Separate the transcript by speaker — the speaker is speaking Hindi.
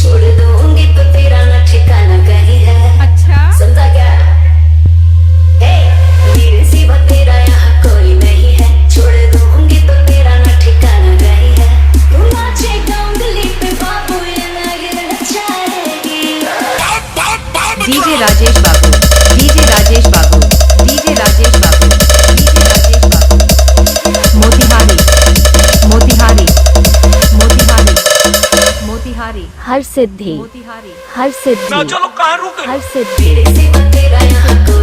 Speaker 1: छोड़ दूंगी तो तेरा न ठिकाना कहीं है।
Speaker 2: अच्छा
Speaker 1: समझा क्या? हे मेरे सिवा तेरा यहाँ कोई नहीं है। छोड़ दूंगी तो तेरा न ठिकाना कहीं है। तू नाचेगा उंगली पे बाबू ये नगन नचाएगी।
Speaker 3: डीजे राजेश बाबू, डीजे राजेश बाबू, डीजे राजेश बाबू, डीजे राजेश बाबू। मोतिहारी, मोतिहारी, मोतिहारी, मोतिहारी,
Speaker 4: हर सिद्धि,
Speaker 3: मोतिहारी।
Speaker 4: हर सिद्धि,
Speaker 5: चलो कहाँ रुके?
Speaker 4: हर सिद्धि।
Speaker 1: मेरे सिवा तेरा यहाँ कोई